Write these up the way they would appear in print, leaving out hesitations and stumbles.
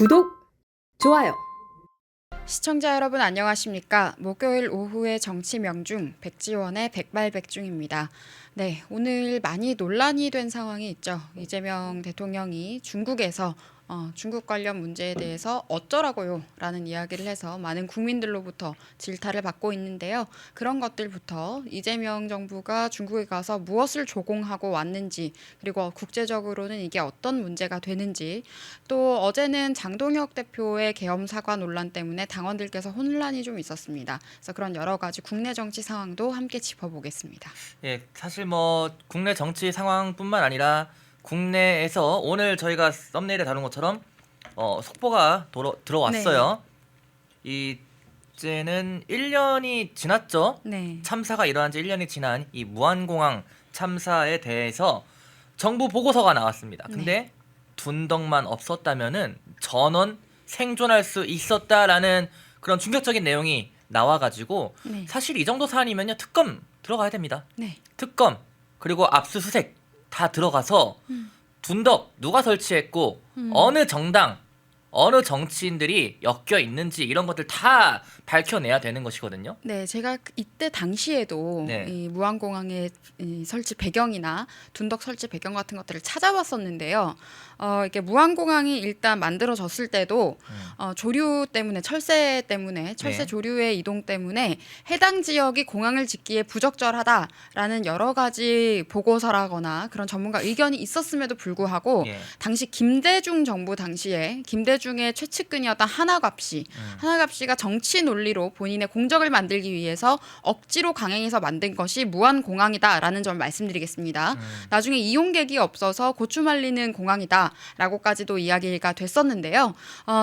구독, 좋아요. 시청자 여러분 안녕하십니까? 목요일 오후의 정치 명중 백지원의 백발백중입니다. 네, 오늘 많이 논란이 된 상황이 있죠. 이재명 대통령이 중국에서 중국 관련 문제에 대해서 어쩌라고요? 라는 이야기를 해서 많은 국민들로부터 질타를 받고 있는데요. 그런 것들부터 이재명 정부가 중국에 가서 무엇을 조공하고 왔는지, 그리고 국제적으로는 이게 어떤 문제가 되는지, 또 어제는 장동혁 대표의 계엄 사과 논란 때문에 당원들께서 혼란이 좀 있었습니다. 그래서 그런 여러 가지 국내 정치 상황도 함께 짚어보겠습니다. 예, 사실 뭐 국내 정치 상황뿐만 아니라 국내에서 오늘 저희가 썸네일에 다룬 것처럼 속보가 들어왔어요. 이제는 1년이 지났죠. 네. 참사가 일어난 지 1년이 지난 이 무안공항 참사에 대해서 정부 보고서가 나왔습니다. 근데 둔덕만 없었다면은 전원 생존할 수 있었다라는 그런 충격적인 내용이 나와가지고 사실 이 정도 사안이면요 특검 들어가야 됩니다. 특검 그리고 압수수색 다 들어가서 둔덕 누가 설치했고 어느 정당 어느 정치인들이 엮여 있는지 이런 것들 다 밝혀내야 되는 것이거든요. 네, 제가 이때 당시에도 이 무안공항의 이 설치 배경이나 둔덕 설치 배경 같은 것들을 찾아봤었는데요. 이게 무안공항이 일단 만들어졌을 때도 조류 때문에 철새 조류의 이동 때문에 해당 지역이 공항을 짓기에 부적절하다라는 여러 가지 보고서라거나 그런 전문가 의견이 있었음에도 불구하고 당시 김대중 정부 당시에 김대중의 최측근이었던 한화갑 씨가 정치 논리로 본인의 공적을 만들기 위해서 억지로 강행해서 만든 것이 무안공항이다라는 점을 말씀드리겠습니다. 나중에 이용객이 없어서 고추 말리는 공항이다라고까지도 이야기가 됐었는데요.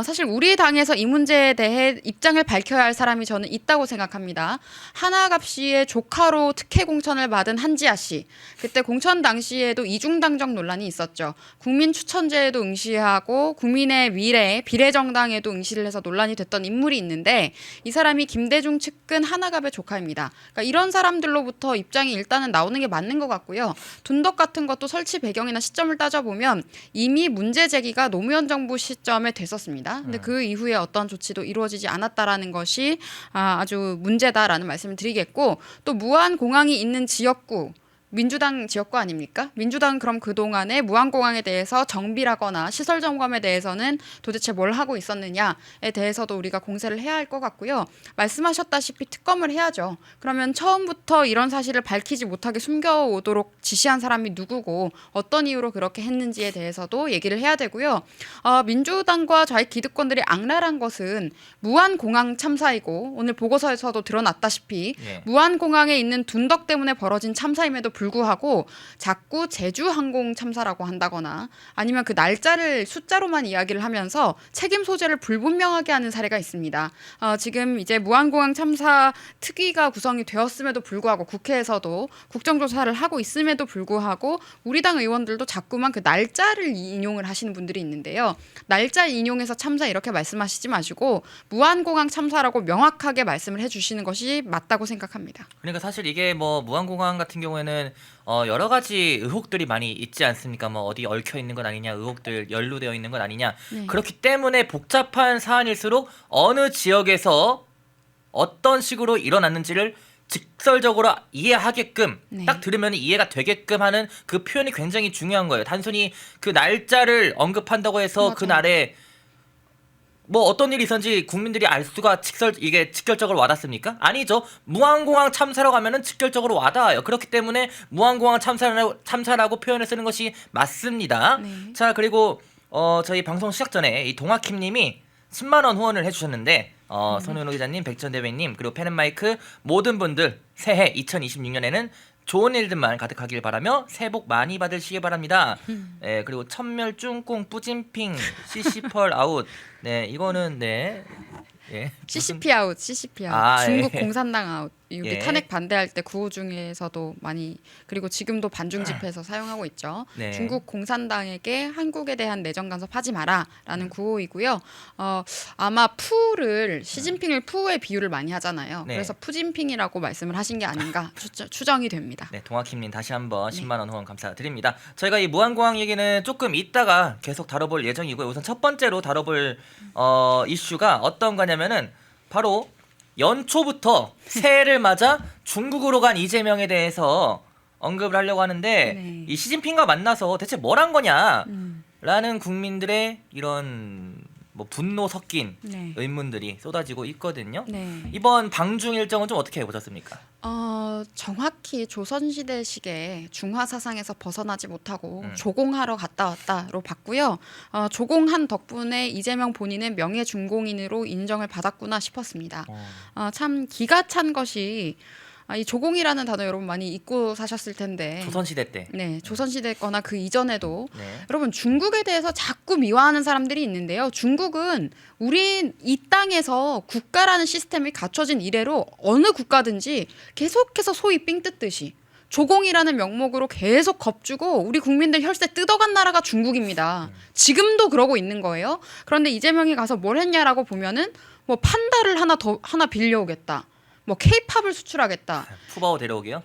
사실 우리 당에서 이 문제에 대해 입장을 밝혀야 할 사람이 저는 있다고 생각합니다. 한화갑 씨의 조카로 특혜 공천을 받은 한지아 씨. 그때 공천 당시에도 이중당적 논란이 있었죠. 국민 추천제에도 응시하고 국민의 미래 비례정당에도 응시를 해서 논란이 됐던 인물이 있는데 이 사람이 김대중 측근 한화갑의 조카입니다. 그러니까 이런 사람들로부터 입장이 일단은 나오는 게 맞는 것 같고요. 둔덕 같은 것도 설치 배경이나 시점을 따져보면 이미 문제 제기가 노무현 정부 시점에 됐었습니다. 근데 그 이후에 어떤 조치도 이루어지지 않았다라는 것이 아주 문제다라는 말씀을 드리겠고, 또 무안공항이 있는 지역구 민주당 지역구 아닙니까? 민주당은 그럼 그동안에 무안공항에 대해서 정비라거나 시설 점검에 대해서는 도대체 뭘 하고 있었느냐에 대해서도 우리가 공세를 해야 할 것 같고요. 말씀하셨다시피 특검을 해야죠. 그러면 처음부터 이런 사실을 밝히지 못하게 숨겨오도록 지시한 사람이 누구고 어떤 이유로 그렇게 했는지에 대해서도 얘기를 해야 되고요. 민주당과 좌익 기득권들이 악랄한 것은 무안공항 참사이고 오늘 보고서에서도 드러났다시피 무안공항에 있는 둔덕 때문에 벌어진 참사임에도 불구하고 자꾸 제주항공 참사라고 한다거나 아니면 그 날짜를 숫자로만 이야기를 하면서 책임 소재를 불분명하게 하는 사례가 있습니다. 지금 이제 무안공항 참사 특위가 구성이 되었음에도 불구하고 국회에서도 국정조사를 하고 있음에도 불구하고 우리 당 의원들도 자꾸만 그 날짜를 인용을 하시는 분들이 있는데요. 날짜 인용해서 참사 이렇게 말씀하시지 마시고 무안공항 참사라고 명확하게 말씀을 해주시는 것이 맞다고 생각합니다. 그러니까 사실 이게 뭐 무안공항 같은 경우에는 여러 가지 의혹들이 많이 있지 않습니까? 뭐 어디 얽혀 있는 건 아니냐, 의혹들 연루되어 있는 건 아니냐. 그렇기 때문에 복잡한 사안일수록 어느 지역에서 어떤 식으로 일어났는지를 직설적으로 이해하게끔 딱 들으면 이해가 되게끔 하는 그 표현이 굉장히 중요한 거예요. 단순히 그 날짜를 언급한다고 해서 그날에 뭐 어떤 일이 있었는지 국민들이 알 수가 이게 직결적으로 와닿습니까? 아니죠. 무안공항 참사라고 하면은 직결적으로 와닿아요. 그렇기 때문에 무안공항 참사라고 표현을 쓰는 것이 맞습니다. 자, 그리고 저희 방송 시작 전에 이 동아킴님이 10만 원 후원을 해주셨는데 손은호 기자님, 백전대회님 그리고 펜앤마이크 모든 분들 새해 2026년에는 좋은 일들만 가득하길 바라며 새해 복 많이 받으시기 바랍니다. 그리고 천멸 쭝꿍 뿌진핑 CC펄 아웃. 네, 이거는 CCP 아웃. 중국 공산당 아웃. 여기 예. 탄핵 반대할 때 구호 중에서도 많이 그리고 지금도 반중 집회에서 사용하고 있죠. 네. 중국 공산당에게 한국에 대한 내정 간섭하지 마라라는 구호이고요. 아마 푸를 시진핑을 푸의 비유를 많이 하잖아요. 네. 그래서 푸진핑이라고 말씀을 하신 게 아닌가 추정이 됩니다. 네, 동학킴님 다시 한번 10만 원 후원 감사드립니다. 저희가 이 무한공항 얘기는 조금 이따가 계속 다뤄볼 예정이고요. 우선 첫 번째로 다뤄볼 이슈가 어떤 거냐면은 바로 연초부터 새해를 맞아 중국으로 간 이재명에 대해서 언급을 하려고 하는데 네. 이 시진핑과 만나서 대체 뭘 한 거냐라는 국민들의 이런 뭐 분노 섞인 네. 의문들이 쏟아지고 있거든요. 네. 이번 방중 일정은 좀 어떻게 보셨습니까? 정확히 조선시대식의 중화 사상에서 벗어나지 못하고 음. 조공하러 갔다 왔다로 봤고요. 조공한 덕분에 이재명 본인은 명예중공인으로 인정을 받았구나 싶었습니다. 참 기가 찬 것이 이 조공이라는 단어 여러분 많이 잊고 사셨을 텐데 조선시대 때. 네, 조선시대 거나 그 이전에도 네. 여러분 중국에 대해서 자꾸 미화하는 사람들이 있는데요. 중국은 우리 이 땅에서 국가라는 시스템이 갖춰진 이래로 어느 국가든지 계속해서 소위 삥 뜯듯이 조공이라는 명목으로 계속 겁주고 우리 국민들 혈세 뜯어간 나라가 중국입니다. 지금도 그러고 있는 거예요. 그런데 이재명이 가서 뭘 했냐라고 보면은 뭐 판다를 하나 빌려오겠다. 뭐 케이팝을 수출하겠다. 푸바오 데려오게요?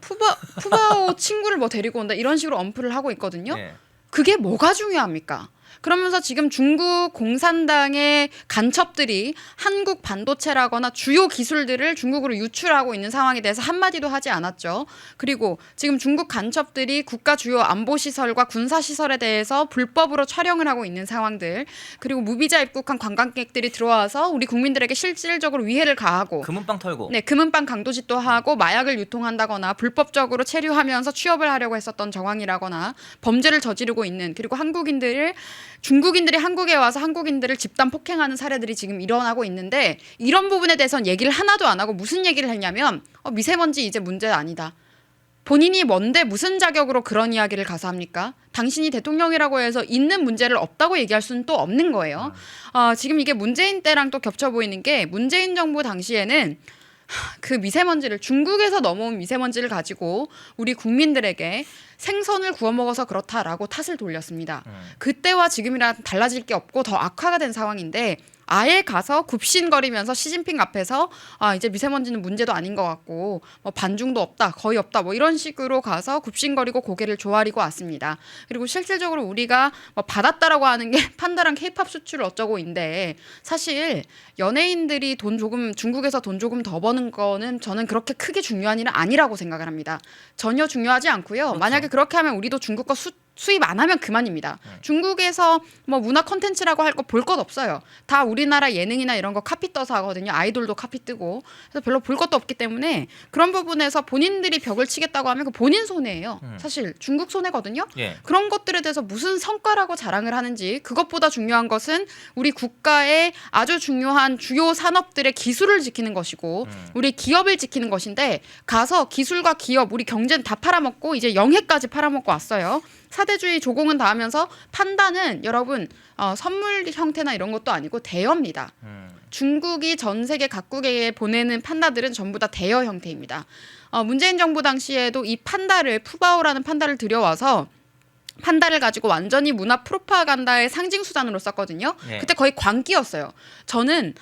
푸바오 친구를 뭐 데리고 온다 이런 식으로 언플을 하고 있거든요. 네. 그게 뭐가 중요합니까? 그러면서 지금 중국 공산당의 간첩들이 한국 반도체라거나 주요 기술들을 중국으로 유출하고 있는 상황에 대해서 한마디도 하지 않았죠. 그리고 지금 중국 간첩들이 국가 주요 안보시설과 군사시설에 대해서 불법으로 촬영을 하고 있는 상황들, 그리고 무비자 입국한 관광객들이 들어와서 우리 국민들에게 실질적으로 위해를 가하고 금은방 털고. 네, 금은방 강도짓도 하고 마약을 유통한다거나 불법적으로 체류하면서 취업을 하려고 했었던 정황이라거나 범죄를 저지르고 있는, 그리고 중국인들이 한국에 와서 한국인들을 집단 폭행하는 사례들이 지금 일어나고 있는데 이런 부분에 대해서는 얘기를 하나도 안 하고 무슨 얘기를 했냐면 미세먼지 이제 문제 아니다. 본인이 뭔데 무슨 자격으로 그런 이야기를 가서 합니까? 당신이 대통령이라고 해서 있는 문제를 없다고 얘기할 수는 또 없는 거예요. 지금 이게 문재인 때랑 또 겹쳐 보이는 게 문재인 정부 당시에는 그 미세먼지를 중국에서 넘어온 미세먼지를 가지고 우리 국민들에게 생선을 구워 먹어서 그렇다라고 탓을 돌렸습니다. 그때와 지금이랑 달라질 게 없고 더 악화가 된 상황인데 아예 가서 굽신거리면서 시진핑 앞에서 이제 미세먼지는 문제도 아닌 것 같고 뭐 반중도 없다, 거의 없다, 뭐 이런 식으로 가서 굽신거리고 고개를 조아리고 왔습니다. 그리고 실질적으로 우리가 뭐 받았다라고 하는 게 판다랑 케이팝 수출을 어쩌고인데 사실 연예인들이 중국에서 돈 조금 더 버는 거는 저는 그렇게 크게 중요한 일은 아니라고 생각을 합니다. 전혀 중요하지 않고요. 그렇죠. 만약에 그렇게 하면 우리도 중국 거 수입 안 하면 그만입니다. 중국에서 뭐 문화 콘텐츠라고 할 거 볼 것 없어요. 다 우리나라 예능이나 이런 거 카피 떠서 하거든요. 아이돌도 카피 뜨고. 그래서 별로 볼 것도 없기 때문에 그런 부분에서 본인들이 벽을 치겠다고 하면 그 본인 손해예요. 사실 중국 손해거든요. 예. 그런 것들에 대해서 무슨 성과라고 자랑을 하는지, 그것보다 중요한 것은 우리 국가의 아주 중요한 주요 산업들의 기술을 지키는 것이고 우리 기업을 지키는 것인데 가서 기술과 기업, 우리 경제는 다 팔아먹고 이제 영해까지 팔아먹고 왔어요. 사대주의 조공은 다 하면서 판다는 여러분 선물 형태나 이런 것도 아니고 대여입니다. 중국이 전 세계 각국에 보내는 판다들은 전부 다 대여 형태입니다. 문재인 정부 당시에도 이 푸바오라는 판다를 들여와서 판다를 가지고 완전히 문화 프로파간다의 상징 수단으로 썼거든요. 네. 그때 거의 광기였어요. 저는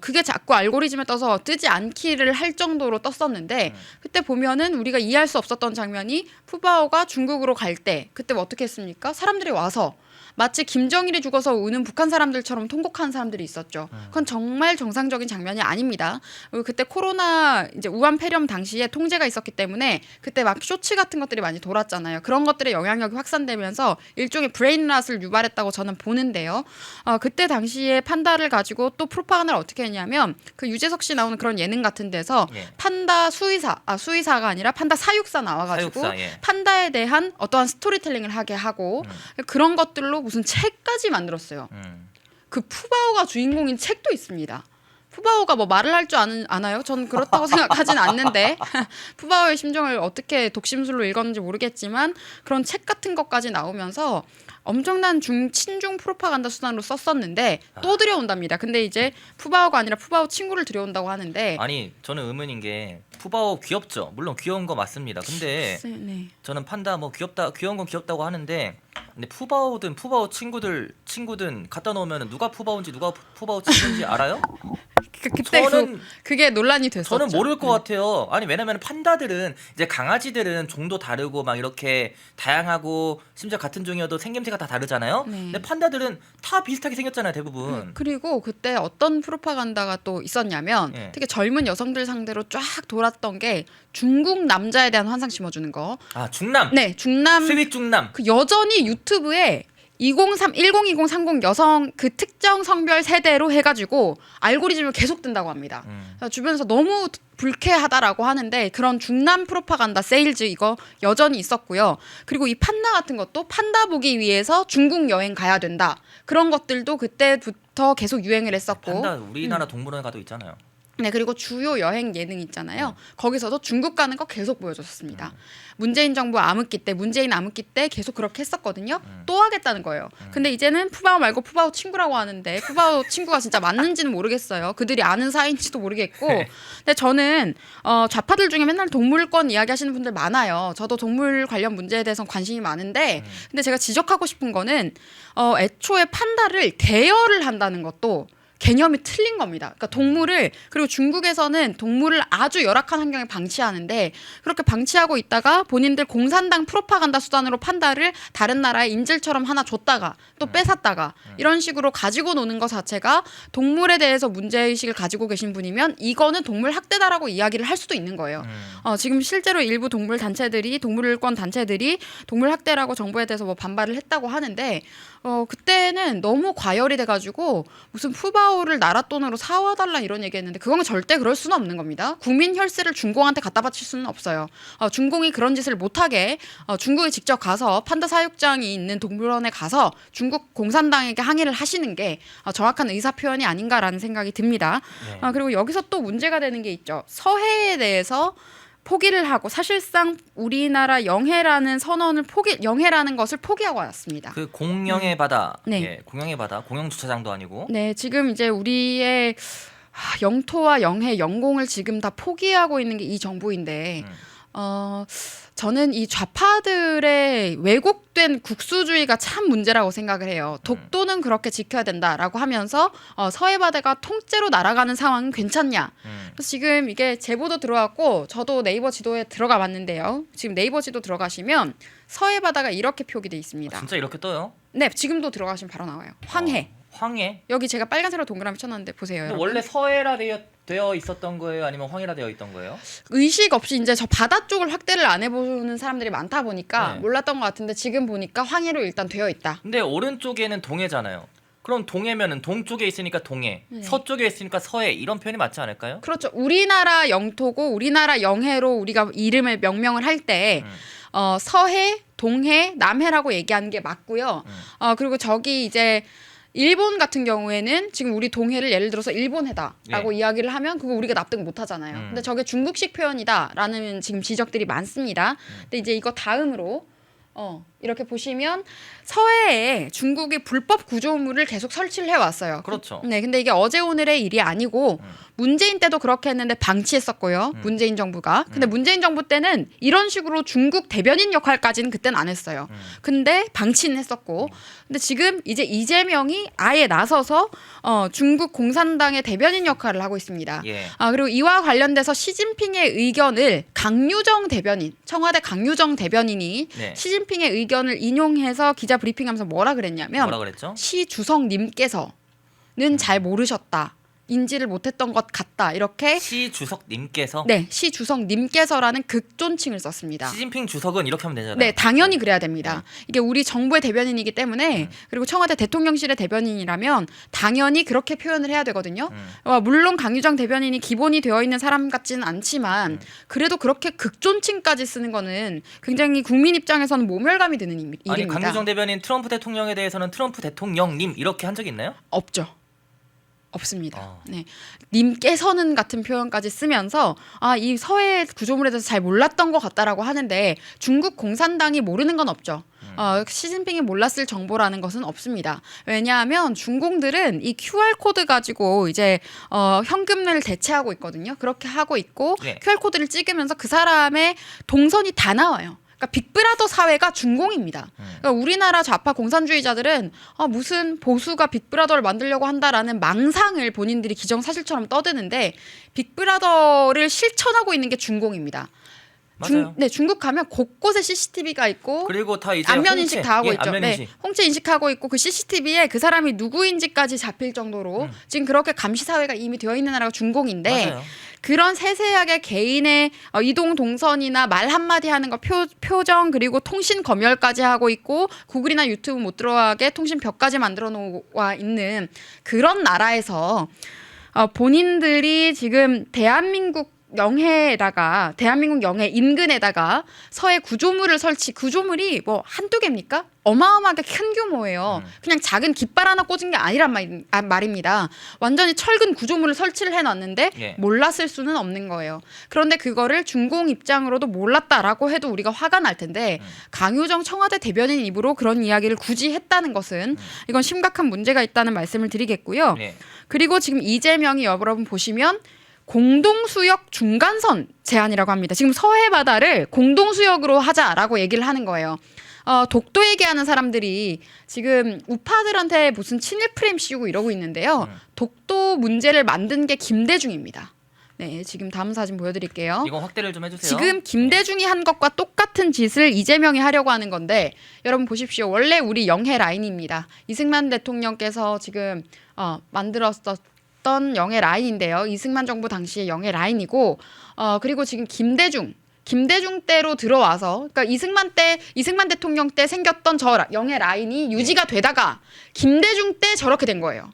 그게 자꾸 알고리즘에 떠서 뜨지 않기를 할 정도로 떴었는데 그때 보면은 우리가 이해할 수 없었던 장면이 푸바오가 중국으로 갈 때 그때 뭐 어떻게 했습니까? 사람들이 와서 마치 김정일이 죽어서 우는 북한 사람들처럼 통곡하는 사람들이 있었죠. 그건 정말 정상적인 장면이 아닙니다. 그리고 그때 코로나 이제 우한 폐렴 당시에 통제가 있었기 때문에 그때 막 쇼츠 같은 것들이 많이 돌았잖아요. 그런 것들의 영향력이 확산되면서 일종의 브레인랏을 유발했다고 저는 보는데요. 그때 당시에 판다를 가지고 또 프로파간다를 어떻게 했냐면 그 유재석 씨 나오는 그런 예능 같은 데서 예. 판다 수의사가 아니라 판다 사육사 나와가지고 사육사, 예. 판다에 대한 어떠한 스토리텔링을 하게 하고 그런 것들로 무슨 책까지 만들었어요. 그 푸바오가 주인공인 책도 있습니다. 푸바오가 뭐 말을 할 줄 아나요? 전 그렇다고 생각하진 않는데 푸바오의 심정을 어떻게 독심술로 읽었는지 모르겠지만 그런 책 같은 것까지 나오면서 엄청난 친중 프로파간다 수단으로 썼었는데 또 들여온답니다. 근데 이제 푸바오가 아니라 푸바오 친구를 들여온다고 하는데 아니 저는 의문인 게 푸바오 귀엽죠. 물론 귀여운 거 맞습니다. 근데 네. 저는 판다 뭐 귀여운 건 귀엽다고 하는데 근데 푸바오든 푸바오 친구든 갖다 놓으면 누가 푸바오인지 누가 푸바오 친구인지 알아요? 그때 그게 논란이 됐었죠. 저는 모를 것 같아요. 아니 왜냐면 판다들은 이제 강아지들은 종도 다르고 막 이렇게 다양하고 심지어 같은 종이어도 생김새가 다 다르잖아요. 네. 근데 판다들은 다 비슷하게 생겼잖아요, 대부분. 그리고 그때 어떤 프로파간다가 또 있었냐면 예. 특히 젊은 여성들 상대로 쫙 돌았던 게 중국 남자에 대한 환상 심어주는 거. 아 중남. 네, 중남. 스윗 중남. 그 여전히 유튜브에 1020, 30 여성 그 특정 성별 세대로 해가지고 알고리즘을 계속 뜬다고 합니다. 주변에서 너무 불쾌하다라고 하는데 그런 중남 프로파간다 세일즈 이거 여전히 있었고요. 그리고 이 판다 같은 것도 판다 보기 위해서 중국 여행 가야 된다. 그런 것들도 그때부터 계속 유행을 했었고. 판다 우리나라 동물원에 가도 있잖아요. 네, 그리고 주요 여행 예능 있잖아요. 거기서도 중국 가는 거 계속 보여줬습니다. 문재인 정부 암흑기 때, 문재인 암흑기 때 계속 그렇게 했었거든요. 또 하겠다는 거예요. 근데 이제는 푸바오 말고 푸바오 친구라고 하는데 푸바오 친구가 진짜 맞는지는 모르겠어요. 그들이 아는 사이인지도 모르겠고. 근데 저는 좌파들 중에 맨날 동물권 이야기하시는 분들 많아요. 저도 동물 관련 문제에 대해서 관심이 많은데 근데 제가 지적하고 싶은 거는 애초에 판다를 대여를 한다는 것도 개념이 틀린 겁니다. 그러니까 동물을 그리고 중국에서는 동물을 아주 열악한 환경에 방치하는데 그렇게 방치하고 있다가 본인들 공산당 프로파간다 수단으로 판다를 다른 나라의 인질처럼 하나 줬다가 또 뺏었다가 이런 식으로 가지고 노는 것 자체가 동물에 대해서 문제의식을 가지고 계신 분이면 이거는 동물 학대다라고 이야기를 할 수도 있는 거예요. 지금 실제로 일부 동물권 단체들이 동물 학대라고 정부에 대해서 뭐 반발을 했다고 하는데 그때는 너무 과열이 돼가지고 무슨 푸바오를 나라 돈으로 사와달라 이런 얘기했는데 그건 절대 그럴 수는 없는 겁니다. 국민 혈세를 중공한테 갖다 바칠 수는 없어요. 중공이 그런 짓을 못하게 중국에 직접 가서 판다 사육장이 있는 동물원에 가서 중국 공산당에게 항의를 하시는 게 정확한 의사 표현이 아닌가라는 생각이 듭니다. 네. 그리고 여기서 또 문제가 되는 게 있죠. 서해에 대해서 포기를 하고 사실상 우리나라 영해라는 영해라는 것을 포기하고 왔습니다. 그 공영의 바다, 네. 예, 공영의 바다, 공영 주차장도 아니고. 네, 지금 이제 우리의 영토와 영해, 영공을 지금 다 포기하고 있는 게 이 정부인데, 저는 이 좌파들의 왜곡된 국수주의가 참 문제라고 생각을 해요. 독도는 그렇게 지켜야 된다라고 하면서 서해 바다가 통째로 날아가는 상황은 괜찮냐? 그래서 지금 이게 제보도 들어왔고 저도 네이버 지도에 들어가 봤는데요. 지금 네이버 지도 들어가시면 서해 바다가 이렇게 표기돼 있습니다. 진짜 이렇게 떠요? 네, 지금도 들어가시면 바로 나와요. 황해. 황해? 여기 제가 빨간색으로 동그라미 쳐놨는데 보세요. 여러분. 원래 서해라 되어 있었던 거예요? 아니면 황해라 되어 있던 거예요? 의식 없이 이제 저 바다 쪽을 확대를 안 해보는 사람들이 많다 보니까 네. 몰랐던 것 같은데 지금 보니까 황해로 일단 되어 있다. 근데 오른쪽에는 동해잖아요. 그럼 동해면은 동쪽에 있으니까 동해, 네. 서쪽에 있으니까 서해 이런 표현이 맞지 않을까요? 그렇죠. 우리나라 영토고 우리나라 영해로 우리가 이름을 명명을 할 때 서해, 동해, 남해라고 얘기하는 게 맞고요. 그리고 저기 이제 일본 같은 경우에는 지금 우리 동해를 예를 들어서 일본해다라고 이야기를 하면 그거 우리가 납득 못 하잖아요. 근데 저게 중국식 표현이다라는 지금 지적들이 많습니다. 근데 이제 이거 다음으로 이렇게 보시면 서해에 중국이 불법 구조물을 계속 설치를 해왔어요. 그렇죠. 네, 근데 이게 어제 오늘의 일이 아니고 문재인 때도 그렇게 했는데 방치했었고요. 문재인 정부가. 근데 문재인 정부 때는 이런 식으로 중국 대변인 역할까지는 그때는 안 했어요. 근데 방치는 했었고. 근데 지금 이제 이재명이 아예 나서서 중국 공산당의 대변인 역할을 하고 있습니다. 예. 그리고 이와 관련돼서 시진핑의 의견을 청와대 강유정 대변인이 네. 시진핑의 의견을 인용해서 기자 브리핑하면서 뭐라 그랬냐면 뭐라 그랬죠? 시 주석님께서는 잘 모르셨다. 인지를 못했던 것 같다. 이렇게 시 주석님께서 네, 시 주석님께서라는 극존칭을 썼습니다. 시진핑 주석은 이렇게 하면 되잖아요. 네, 당연히 그래야 됩니다. 이게 우리 정부의 대변인이기 때문에 그리고 청와대 대통령실의 대변인이라면 당연히 그렇게 표현을 해야 되거든요. 물론 강유정 대변인이 기본이 되어 있는 사람 같지는 않지만 그래도 그렇게 극존칭까지 쓰는 거는 굉장히 국민 입장에서는 모멸감이 드는 일입니다. 아니 강유정 대변인 트럼프 대통령에 대해서는 트럼프 대통령님 이렇게 한 적이 있나요? 없죠. 없습니다. 네. 님께서는 같은 표현까지 쓰면서 이 서해 구조물에 대해서 잘 몰랐던 것 같다라고 하는데 중국 공산당이 모르는 건 없죠. 시진핑이 몰랐을 정보라는 것은 없습니다. 왜냐하면 중공들은 이 QR 코드 가지고 이제 현금을 대체하고 있거든요. 그렇게 하고 있고 네. QR 코드를 찍으면서 그 사람의 동선이 다 나와요. 그러니까 빅브라더 사회가 중공입니다. 그러니까 우리나라 좌파 공산주의자들은 무슨 보수가 빅브라더를 만들려고 한다라는 망상을 본인들이 기정사실처럼 떠드는데 빅브라더를 실천하고 있는 게 중공입니다. 맞아요. 중국 가면 곳곳에 CCTV가 있고 그리고 다 이제 안면 인식 다 하고 있죠. 안면 인식. 네, 홍채 인식하고 있고 그 CCTV에 그 사람이 누구인지까지 잡힐 정도로 지금 그렇게 감시 사회가 이미 되어 있는 나라가 중공인데 맞아요. 그런 세세하게 개인의 이동 동선이나 말 한마디 하는 거 표정 그리고 통신 검열까지 하고 있고 구글이나 유튜브 못 들어가게 통신벽까지 만들어 놓아 있는 그런 나라에서 본인들이 지금 대한민국 영해 인근에다가 서해 구조물을 구조물이 뭐 한두 개입니까? 어마어마하게 큰 규모예요. 그냥 작은 깃발 하나 꽂은 게 아니란 말입니다. 완전히 철근 구조물을 설치를 해놨는데 예. 몰랐을 수는 없는 거예요. 그런데 그거를 중공 입장으로도 몰랐다라고 해도 우리가 화가 날 텐데 강효정 청와대 대변인 입으로 그런 이야기를 굳이 했다는 것은 이건 심각한 문제가 있다는 말씀을 드리겠고요. 예. 그리고 지금 이재명이 여러분 보시면 공동수역 중간선 제안이라고 합니다. 지금 서해 바다를 공동수역으로 하자라고 얘기를 하는 거예요. 독도 얘기하는 사람들이 지금 우파들한테 무슨 친일 프레임 씌우고 이러고 있는데요. 독도 문제를 만든 게 김대중입니다. 네, 지금 다음 사진 보여드릴게요. 이거 확대를 좀 해주세요. 지금 김대중이 한 것과 똑같은 짓을 이재명이 하려고 하는 건데 여러분 보십시오. 원래 우리 영해 라인입니다. 이승만 대통령께서 지금 만들었던 영해 라인인데요. 이승만 정부 당시의 영해 라인이고 그리고 지금 김대중 때로 들어와서 그러니까 이승만 대통령 때 생겼던 저 영해 라인이 유지가 되다가 김대중 때 저렇게 된 거예요.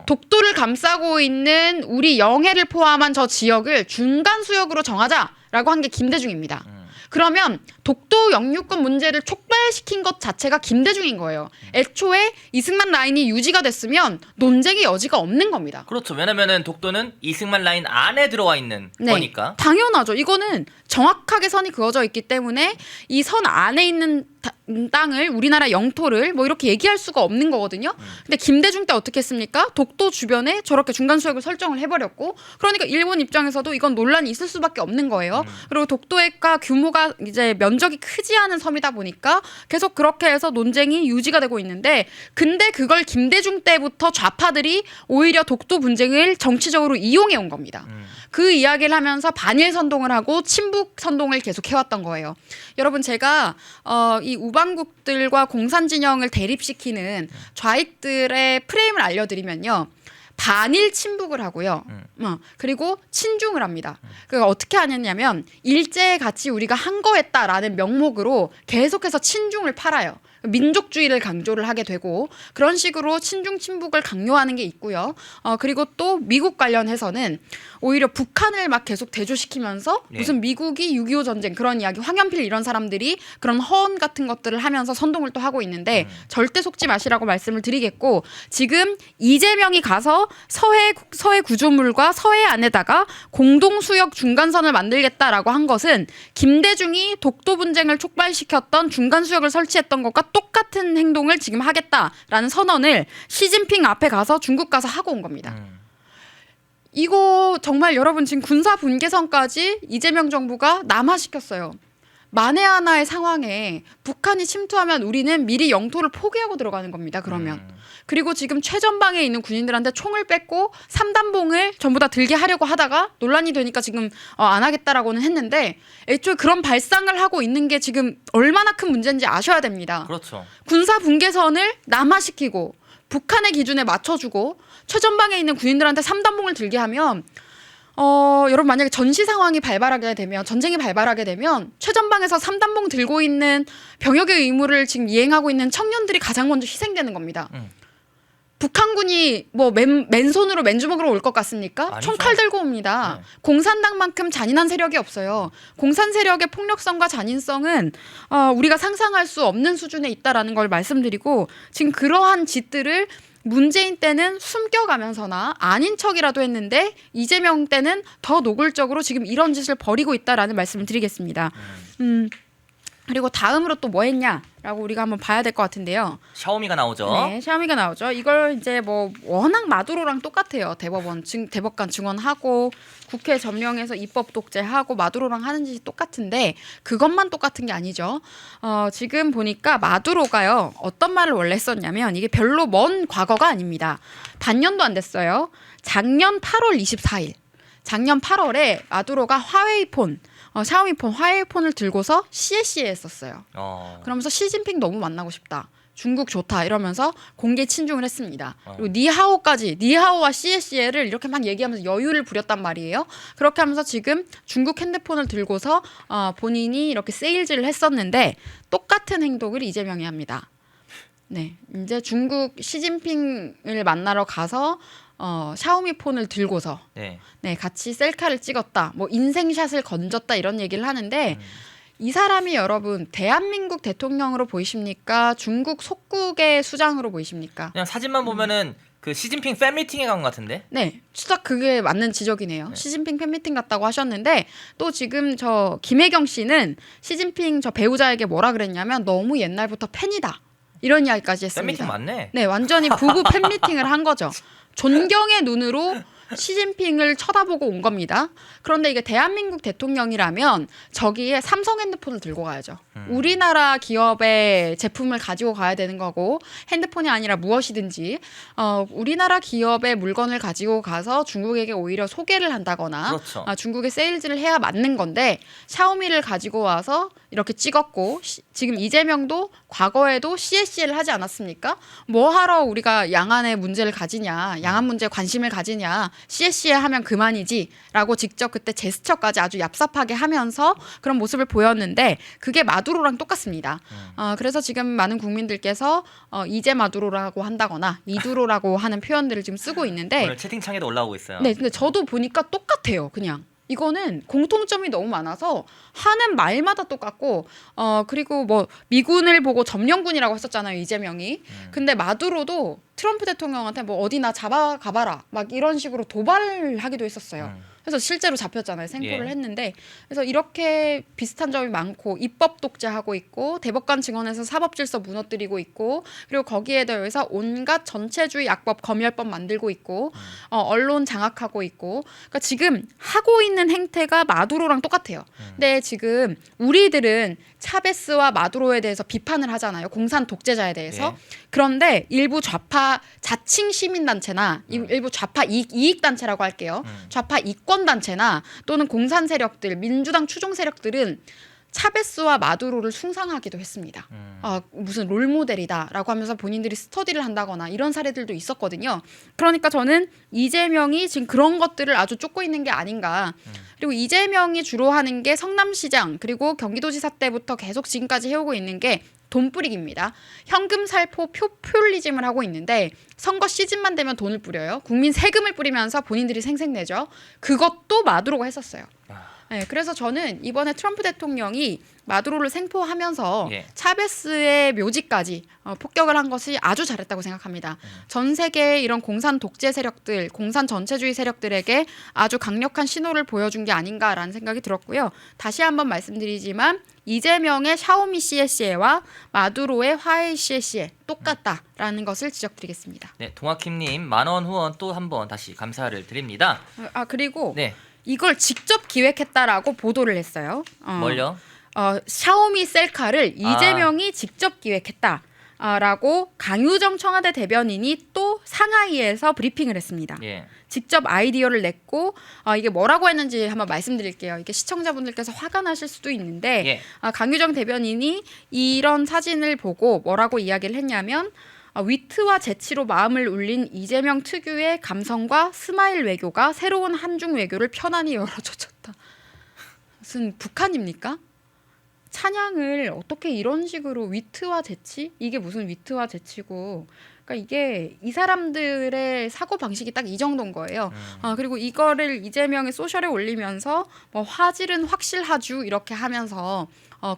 독도를 감싸고 있는 우리 영해를 포함한 저 지역을 중간 수역으로 정하자라고 한 게 김대중입니다. 그러면 독도 영유권 문제를 촉발시킨 것 자체가 김대중인 거예요. 애초에 이승만 라인이 유지가 됐으면 논쟁의 여지가 없는 겁니다. 그렇죠. 왜냐면은 독도는 이승만 라인 안에 들어와 있는 거니까. 당연하죠. 이거는 정확하게 선이 그어져 있기 때문에 이 선 안에 있는 땅을 우리나라 영토를 뭐 이렇게 얘기할 수가 없는 거거든요. 근데 김대중 때 어떻게 했습니까? 독도 주변에 저렇게 중간 수역을 설정을 해버렸고 그러니까 일본 입장에서도 이건 논란이 있을 수밖에 없는 거예요. 그리고 독도가 규모가 이제 면적이 크지 않은 섬이다 보니까 계속 그렇게 해서 논쟁이 유지가 되고 있는데 근데 그걸 김대중 때부터 좌파들이 오히려 독도 분쟁을 정치적으로 이용해 온 겁니다. 그 이야기를 하면서 반일 선동을 하고 친북 선동을 계속 해왔던 거예요. 여러분 제가 이 우방국들과 공산 진영을 대립시키는 좌익들의 프레임을 알려드리면요. 반일 친북을 하고요. 그리고 친중을 합니다. 그러니까 어떻게 하냐면 일제같이 우리가 항거했다라는 명목으로 계속해서 친중을 팔아요. 민족주의를 강조를 하게 되고 그런 식으로 친중 친북을 강요하는 게 있고요. 그리고 또 미국 관련해서는 오히려 북한을 막 계속 대조시키면서 무슨 미국이 6.25 전쟁 그런 이야기 황현필 이런 사람들이 그런 허언 같은 것들을 하면서 선동을 또 하고 있는데 절대 속지 마시라고 말씀을 드리겠고 지금 이재명이 가서 서해 구조물과 서해 안에다가 공동수역 중간선을 만들겠다라고 한 것은 김대중이 독도 분쟁을 촉발시켰던 중간수역을 설치했던 것과 똑같은 행동을 지금 하겠다라는 선언을 시진핑 앞에 가서 중국 가서 하고 온 겁니다. 이거 정말 여러분 지금 군사 분계선까지 이재명 정부가 남하시켰어요. 만에 하나의 상황에 북한이 침투하면 우리는 미리 영토를 포기하고 들어가는 겁니다. 그러면. 그리고 지금 최전방에 있는 군인들한테 총을 뺏고 3단봉을 전부 다 들게 하려고 하다가 논란이 되니까 지금 안 하겠다라고는 했는데 애초에 그런 발상을 하고 있는 게 지금 얼마나 큰 문제인지 아셔야 됩니다. 그렇죠. 군사 분계선을 남하시키고 북한의 기준에 맞춰주고 최전방에 있는 군인들한테 3단봉을 들게 하면 여러분 만약에 전시 상황이 발발하게 되면 전쟁이 발발하게 되면 최전방에서 3단봉 들고 있는 병역의 의무를 지금 이행하고 있는 청년들이 가장 먼저 희생되는 겁니다. 북한군이 뭐 맨손으로 맨주먹으로 올 것 같습니까? 아니죠. 총칼 들고 옵니다. 네. 공산당만큼 잔인한 세력이 없어요. 공산 세력의 폭력성과 잔인성은 우리가 상상할 수 없는 수준에 있다라는 걸 말씀드리고 지금 그러한 짓들을 문재인 때는 숨겨가면서나 아닌 척이라도 했는데 이재명 때는 더 노골적으로 지금 이런 짓을 벌이고 있다라는 말씀을 드리겠습니다. 그리고 다음으로 또 뭐 했냐라고 우리가 한번 봐야 될 것 같은데요. 샤오미가 나오죠. 네, 샤오미가 나오죠. 이걸 이제 뭐 워낙 마두로랑 똑같아요. 대법관 증언하고 국회 점령해서 입법 독재하고 마두로랑 하는 짓이 똑같은데 그것만 똑같은 게 아니죠. 지금 보니까 마두로가요. 어떤 말을 원래 썼냐면 이게 별로 먼 과거가 아닙니다. 반년도 안 됐어요. 작년 8월 24일. 작년 8월에 마두로가 샤오미폰 화웨이폰을 들고서 CS에 했었어요. 그러면서 시진핑 너무 만나고 싶다. 중국 좋다 이러면서 공개 친중을 했습니다. 그리고 니하오와 CS를 이렇게 막 얘기하면서 여유를 부렸단 말이에요. 그렇게 하면서 지금 중국 핸드폰을 들고서 본인이 이렇게 세일즈를 했었는데 똑같은 행동을 이재명이 합니다. 네, 이제 중국 시진핑을 만나러 가서 샤오미 폰을 들고서 네, 같이 셀카를 찍었다. 뭐 인생샷을 건졌다 이런 얘기를 하는데 이 사람이 여러분 대한민국 대통령으로 보이십니까? 중국 속국의 수장으로 보이십니까? 그냥 사진만 보면은 그 시진핑 팬미팅에 간 것 같은데? 네, 추적 그게 맞는 지적이네요. 네. 시진핑 팬미팅 갔다고 하셨는데 또 지금 저 김혜경 씨는 시진핑 저 배우자에게 뭐라 그랬냐면 너무 옛날부터 팬이다. 이런 이야기까지 했습니다. 팬미팅 맞네. 네, 완전히 부부 팬미팅을 한 거죠. 존경의 눈으로 시진핑을 쳐다보고 온 겁니다. 그런데 이게 대한민국 대통령이라면 저기에 삼성 핸드폰을 들고 가야죠. 우리나라 기업의 제품을 가지고 가야 되는 거고 핸드폰이 아니라 무엇이든지 우리나라 기업의 물건을 가지고 가서 중국에게 오히려 소개를 한다거나 그렇죠. 중국에 세일즈를 해야 맞는 건데 샤오미를 가지고 와서 이렇게 찍었고 지금 이재명도 과거에도 CS를 하지 않았습니까? 뭐 하러 우리가 양안의 문제를 가지냐, 양안 문제에 관심을 가지냐, CS에 하면 그만이지라고 직접 그때 제스처까지 아주 얍삽하게 하면서 그런 모습을 보였는데 그게 마두로랑 똑같습니다. 그래서 지금 많은 국민들께서 이제 마두로라고 한다거나 이두로라고 하는 표현들을 지금 쓰고 있는데 오늘 채팅창에도 올라오고 있어요. 네, 근데 저도 보니까 똑같아요, 그냥. 이거는 공통점이 너무 많아서 하는 말마다 똑같고 그리고 뭐 미군을 보고 점령군이라고 했었잖아요 이재명이. 근데 마두로도 트럼프 대통령한테 뭐 어디나 잡아가봐라 막 이런 식으로 도발을 하기도 했었어요. 그래서 실제로 잡혔잖아요. 생포를 했는데 그래서 이렇게 비슷한 점이 많고 입법 독재하고 있고 대법관 증언에서 사법질서 무너뜨리고 있고 그리고 거기에 더해서 온갖 전체주의 약법 검열법 만들고 있고 언론 장악하고 있고 그러니까 지금 하고 있는 행태가 마두로랑 똑같아요. 근데 지금 우리들은 차베스와 마두로에 대해서 비판을 하잖아요. 공산 독재자에 대해서. 그런데 일부 좌파 자칭 시민단체나 일부 좌파 이익단체라고 할게요. 좌파 이권단체나 또는 공산 세력들, 민주당 추종 세력들은 차베스와 마두로를 숭상하기도 했습니다. 무슨 롤모델이다라고 하면서 본인들이 스터디를 한다거나 이런 사례들도 있었거든요. 그러니까 저는 이재명이 지금 그런 것들을 아주 쫓고 있는 게 아닌가. 그리고 이재명이 주로 하는 게 성남시장 그리고 경기도지사 때부터 계속 지금까지 해오고 있는 게 돈 뿌리기입니다. 현금 살포 포퓰리즘을 하고 있는데 선거 시즌만 되면 돈을 뿌려요. 국민 세금을 뿌리면서 본인들이 생색내죠. 그것도 마두로가 했었어요. 네, 그래서 저는 이번에 트럼프 대통령이 마두로를 생포하면서 차베스의 묘지까지 폭격을 한 것이 아주 잘했다고 생각합니다. 전 세계의 이런 공산 독재 세력들, 공산 전체주의 세력들에게 아주 강력한 신호를 보여준 게 아닌가라는 생각이 들었고요. 다시 한번 말씀드리지만 이재명의 샤오미 CSA와 마두로의 화웨이 CSA 똑같다라는 것을 지적드리겠습니다. 네, 동학킴님 10,000원 후원 또 한 번 다시 감사를 드립니다. 그리고 이걸 직접 기획했다라고 보도를 했어요. 뭘요? 샤오미 셀카를 이재명이 직접 기획했다. 라고 강유정 청와대 대변인이 또 상하이에서 브리핑을 했습니다. 직접 아이디어를 냈고 이게 뭐라고 했는지 한번 말씀드릴게요. 이게 시청자분들께서 화가 나실 수도 있는데 강유정 대변인이 이런 사진을 보고 뭐라고 이야기를 했냐면 위트와 재치로 마음을 울린 이재명 특유의 감성과 스마일 외교가 새로운 한중 외교를 편안히 열어젖혔다. 무슨 북한입니까? 찬양을 어떻게 이런 식으로 위트와 재치? 이게 무슨 위트와 재치고 그러니까 이게 이 사람들의 사고 방식이 딱 이 정도인 거예요. 그리고 이거를 이재명이 소셜에 올리면서 뭐 화질은 확실하주 이렇게 하면서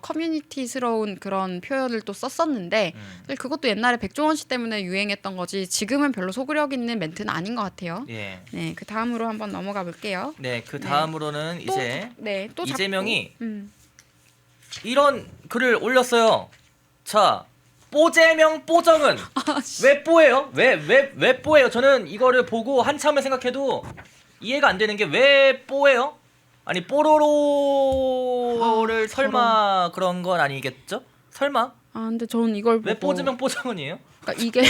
커뮤니티스러운 그런 표현을 또 썼었는데 그것도 옛날에 백종원 씨 때문에 유행했던 거지 지금은 별로 소구력 있는 멘트는 아닌 것 같아요. 예. 네, 그 다음으로 한번 넘어가 볼게요. 네, 그 다음으로는 이제 또 이재명이 이런 글을 올렸어요. 자, 뽀재명 뽀정은 왜 뽀예요? 왜 뽀예요? 저는 이거를 보고 한참을 생각해도 이해가 안 되는 게 왜 뽀예요? 아니 뽀로로를 설마 그런 건 아니겠죠? 설마? 근데 저는 이걸 보고 왜 뽀재명 뽀정은이에요? 그러니까 이게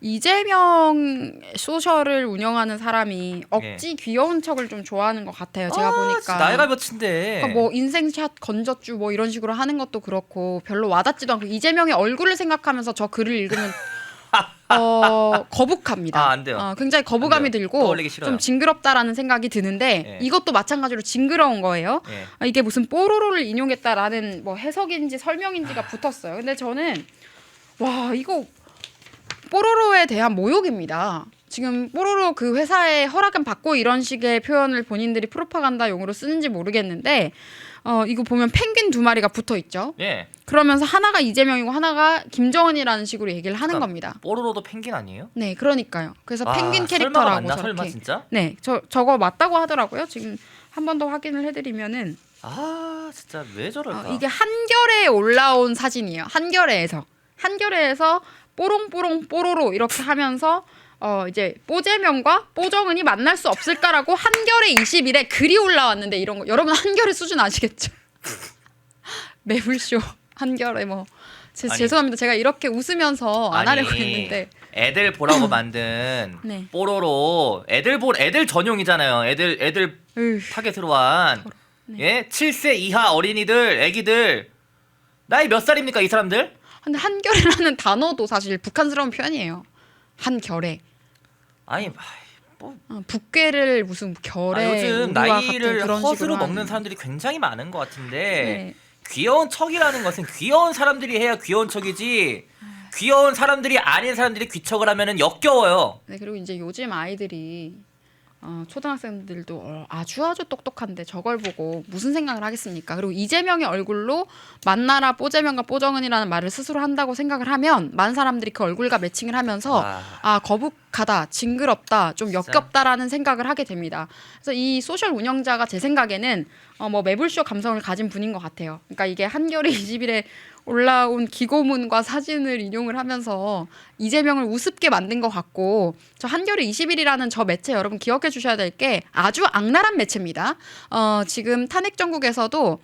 이재명 소셜을 운영하는 사람이 억지 귀여운 척을 좀 좋아하는 것 같아요. 제가 보니까 나이가 몇인데 그러니까 뭐 인생샷 건졌쥬 뭐 이런 식으로 하는 것도 그렇고 별로 와닿지도 않고 이재명의 얼굴을 생각하면서 저 글을 읽으면 거북합니다. 안 돼요. 굉장히 거부감이 들고 떠올리기 싫어요. 좀 징그럽다라는 생각이 드는데 이것도 마찬가지로 징그러운 거예요. 이게 무슨 뽀로로를 인용했다라는 뭐 해석인지 설명인지가 붙었어요. 근데 저는 와 이거 뽀로로에 대한 모욕입니다. 지금 뽀로로 그 회사의 허락은 받고 이런 식의 표현을 본인들이 프로파간다용으로 쓰는지 모르겠는데 이거 보면 펭귄 두 마리가 붙어 있죠. 예. 그러면서 하나가 이재명이고 하나가 김정은이라는 식으로 얘기를 하는 겁니다. 뽀로로도 펭귄 아니에요? 네, 그러니까요. 그래서 펭귄 캐릭터라고 맞나? 저렇게. 설마 진짜? 네, 저거 맞다고 하더라고요. 지금 한 번 더 확인을 해드리면은 진짜 왜 저럴까? 이게 한겨레에 올라온 사진이에요. 한겨레에서 뽀롱뽀롱 뽀로로 이렇게 하면서 이제 뽀재명과 뽀정은이 만날 수 없을까라고 한겨레 20일에 글이 올라왔는데 이런 거 여러분 한겨레 수준 아시겠죠? 매불쇼 한겨레 뭐 죄송합니다. 제가 이렇게 웃으면서 안 하려고 했는데 애들 보라고 만든 네. 뽀로로 애들 전용이잖아요. 애들 타겟으로 한 예? 7세 이하 어린이들, 애기들 나이 몇 살입니까 이 사람들? 근데 한겨레라는 단어도 사실 북한스러운 표현이에요. 한겨레. 아니 북괴를 무슨 결에 요즘 우루와 나이를 같은 그런 허스로 식으로 먹는 하는. 사람들이 굉장히 많은 것 같은데 네. 귀여운 척이라는 것은 귀여운 사람들이 해야 귀여운 척이지 귀여운 사람들이 아닌 사람들이 귀척을 하면은 역겨워요. 네, 그리고 이제 요즘 아이들이 초등학생들도 아주 똑똑한데 저걸 보고 무슨 생각을 하겠습니까? 그리고 이재명의 얼굴로 만나라 뽀재명과 뽀정은이라는 말을 스스로 한다고 생각을 하면 많은 사람들이 그 얼굴과 매칭을 하면서 거북하다, 징그럽다, 좀 역겹다라는 생각을 하게 됩니다. 그래서 이 소셜 운영자가 제 생각에는 뭐 매불쇼 감성을 가진 분인 것 같아요. 그러니까 이게 한겨레 20일에 올라온 기고문과 사진을 인용을 하면서 이재명을 우습게 만든 것 같고 저 한겨레 20일이라는 저 매체 여러분 기억해 주셔야 될 게 아주 악랄한 매체입니다. 지금 탄핵 정국에서도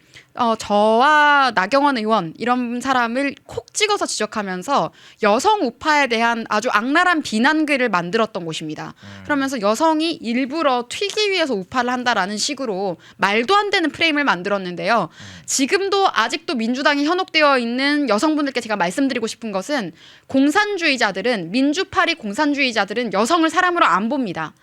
저와 나경원 의원 이런 사람을 콕 찍어서 지적하면서 여성 우파에 대한 아주 악랄한 비난글을 만들었던 곳입니다. 그러면서 여성이 일부러 튀기 위해서 우파를 한다라는 식으로 말도 안 되는 프레임을 만들었는데요. 지금도 아직도 민주당이 현혹되어 있는 여성분들께 제가 말씀드리고 싶은 것은 공산주의자들은 민주파리 공산주의자들은 여성을 사람으로 안 봅니다.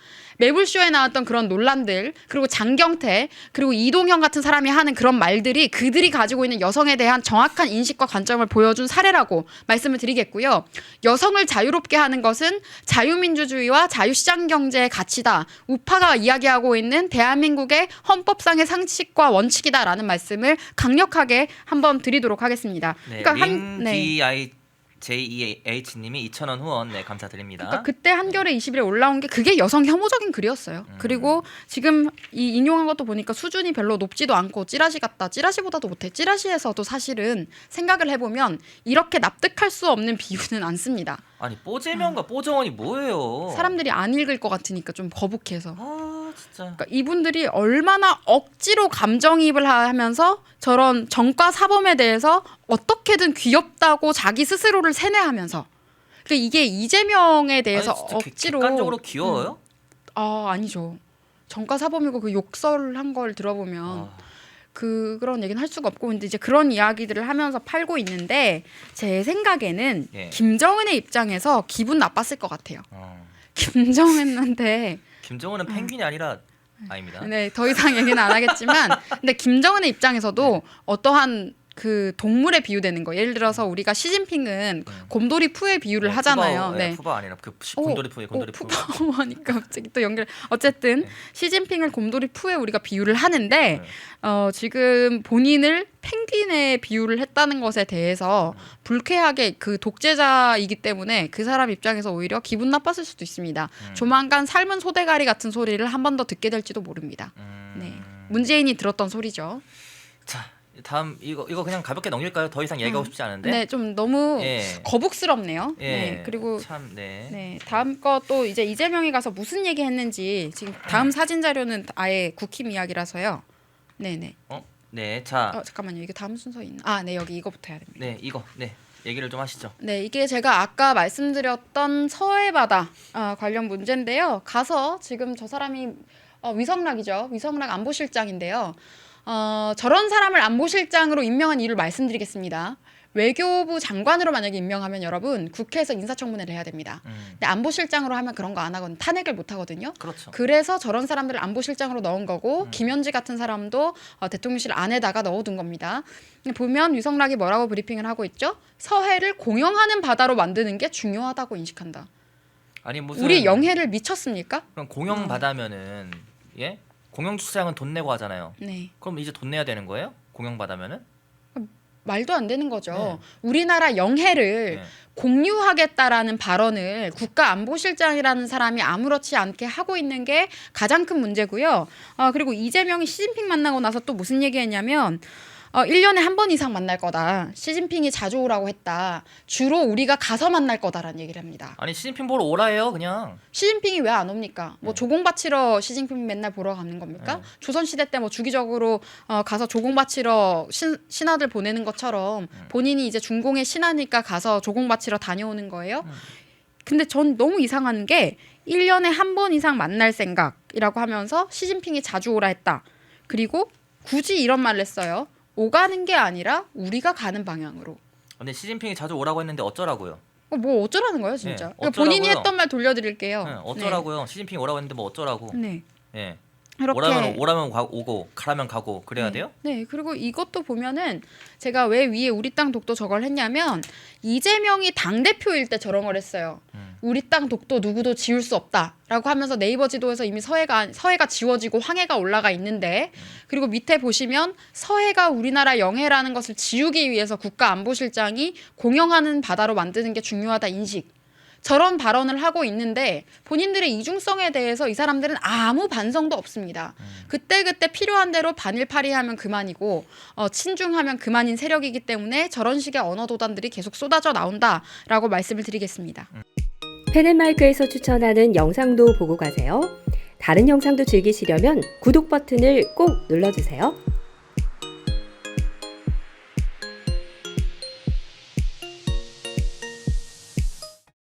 매불쇼에 나왔던 그런 논란들 그리고 장경태 그리고 이동형 같은 사람이 하는 그런 말들이 그들이 가지고 있는 여성에 대한 정확한 인식과 관점을 보여준 사례라고 말씀을 드리겠고요. 여성을 자유롭게 하는 것은 자유민주주의와 자유시장 경제의 가치다. 우파가 이야기하고 있는 대한민국의 헌법상의 상식과 원칙이다라는 말씀을 강력하게 한번 드리도록 하겠습니다. 네, 그러니까 JEH님이 2,000원 후원 감사드립니다. 그러니까 그때 한겨레 20일에 올라온 게 그게 여성 혐오적인 글이었어요. 그리고 지금 이 인용한 것도 보니까 수준이 별로 높지도 않고 찌라시 같다. 찌라시보다도 못해. 찌라시에서도 사실은 생각을 해보면 이렇게 납득할 수 없는 비유는 않습니다. 아니 뽀재명과 뽀정원이 뭐예요? 사람들이 안 읽을 것 같으니까 좀 거북해서. 진짜. 그러니까 이분들이 얼마나 억지로 감정이입을 하면서 저런 정과 사범에 대해서 어떻게든 귀엽다고 자기 스스로를 세뇌하면서 그러니까 이게 이재명에 대해서 억지로 객관적으로 귀여워요? 아니죠. 정과 사범이고 그 욕설을 한 걸 들어보면 그런 얘기는 할 수가 없고 근데 이제 그런 이야기들을 하면서 팔고 있는데 제 생각에는 김정은의 입장에서 기분 나빴을 것 같아요. 김정은한테 김정은은 펭귄이 아니라 아닙니다. 네, 더 이상 얘기는 안 하겠지만 근데 김정은의 입장에서도 어떠한 그 동물에 비유되는 거. 예를 들어서 우리가 시진핑은 곰돌이 푸에 비유를 하잖아요. 푸바, 푸바 아니라 그 곰돌이 푸. 푸바 하니까 갑자기 또 연결. 어쨌든 시진핑을 곰돌이 푸에 우리가 비유를 하는데 지금 본인을 펭귄에 비유를 했다는 것에 대해서 불쾌하게 그 독재자이기 때문에 그 사람 입장에서 오히려 기분 나빴을 수도 있습니다. 조만간 삶은 소대가리 같은 소리를 한 번 더 듣게 될지도 모릅니다. 네, 문재인이 들었던 소리죠. 자, 다음 이거 그냥 가볍게 넘길까요? 더 이상 얘기하고 싶지 않은데. 네, 좀 너무 거북스럽네요. 네, 그리고 참, 네, 다음 거 또 이제 이재명이 가서 무슨 얘기했는지 지금 다음 사진 자료는 아예 국힘 이야기라서요. 네네. 네, 자. 잠깐만요. 이게 다음 순서 있나? 네, 여기 이거부터 해야 됩니다. 네, 이거. 네. 얘기를 좀 하시죠. 네, 이게 제가 아까 말씀드렸던 서해바다 관련 문제인데요. 가서 지금 저 사람이 위성락이죠. 위성락 안보실장인데요. 저런 사람을 안보실장으로 임명한 이유를 말씀드리겠습니다. 외교부 장관으로 만약에 임명하면 여러분 국회에서 인사청문회를 해야 됩니다. 근데 안보실장으로 하면 그런 거 안 하거든요. 탄핵을 못 하거든요. 그렇죠. 그래서 저런 사람들을 안보실장으로 넣은 거고 김현지 같은 사람도 대통령실 안에다가 넣어둔 겁니다. 보면 위성락이 뭐라고 브리핑을 하고 있죠? 서해를 공영하는 바다로 만드는 게 중요하다고 인식한다. 아니 무슨 우리 영해를 미쳤습니까? 그럼 공영 바다면은 예? 공영 주차장은 돈 내고 하잖아요. 네. 그럼 이제 돈 내야 되는 거예요? 공영 바다면은? 말도 안 되는 거죠. 우리나라 영해를 공유하겠다라는 발언을 국가안보실장이라는 사람이 아무렇지 않게 하고 있는 게 가장 큰 문제고요. 그리고 이재명이 시진핑 만나고 나서 또 무슨 얘기했냐면 1년에 한 번 이상 만날 거다. 시진핑이 자주 오라고 했다. 주로 우리가 가서 만날 거다라는 얘기를 합니다. 아니 시진핑 보러 오라 해요 그냥. 시진핑이 왜 안 옵니까? 뭐 조공 바치러 시진핑 맨날 보러 가는 겁니까? 조선시대 때 뭐 주기적으로 가서 조공 바치러 신하들 보내는 것처럼 본인이 이제 중공의 신하니까 가서 조공 바치러 다녀오는 거예요. 근데 전 너무 이상한 게 1년에 한 번 이상 만날 생각이라고 하면서 시진핑이 자주 오라 했다. 그리고 굳이 이런 말을 했어요. 오가는 게 아니라 우리가 가는 방향으로. 근데 시진핑이 자주 오라고 했는데 어쩌라고요? 뭐 어쩌라는 거예요, 진짜? 네, 그러니까 본인이 했던 말 돌려드릴게요. 네, 어쩌라고요? 시진핑이 오라고 했는데 뭐 어쩌라고? 네. 예. 이렇게 오라면 오고 가라면 가고 그래야 돼요? 네, 그리고 이것도 보면은 제가 왜 위에 우리 땅 독도 저걸 했냐면 이재명이 당 대표일 때 저런 걸 했어요. 우리 땅 독도 누구도 지울 수 없다라고 하면서 네이버 지도에서 이미 서해가 지워지고 황해가 올라가 있는데 그리고 밑에 보시면 서해가 우리나라 영해라는 것을 지우기 위해서 국가안보실장이 공영하는 바다로 만드는 게 중요하다 인식. 저런 발언을 하고 있는데 본인들의 이중성에 대해서 이 사람들은 아무 반성도 없습니다. 그때그때 필요한 대로 반일파리하면 그만이고 친중하면 그만인 세력이기 때문에 저런 식의 언어 도단들이 계속 쏟아져 나온다라고 말씀을 드리겠습니다. 펜앤마이크에서 추천하는 영상도 보고 가세요. 다른 영상도 즐기시려면 구독 버튼을 꼭 눌러주세요.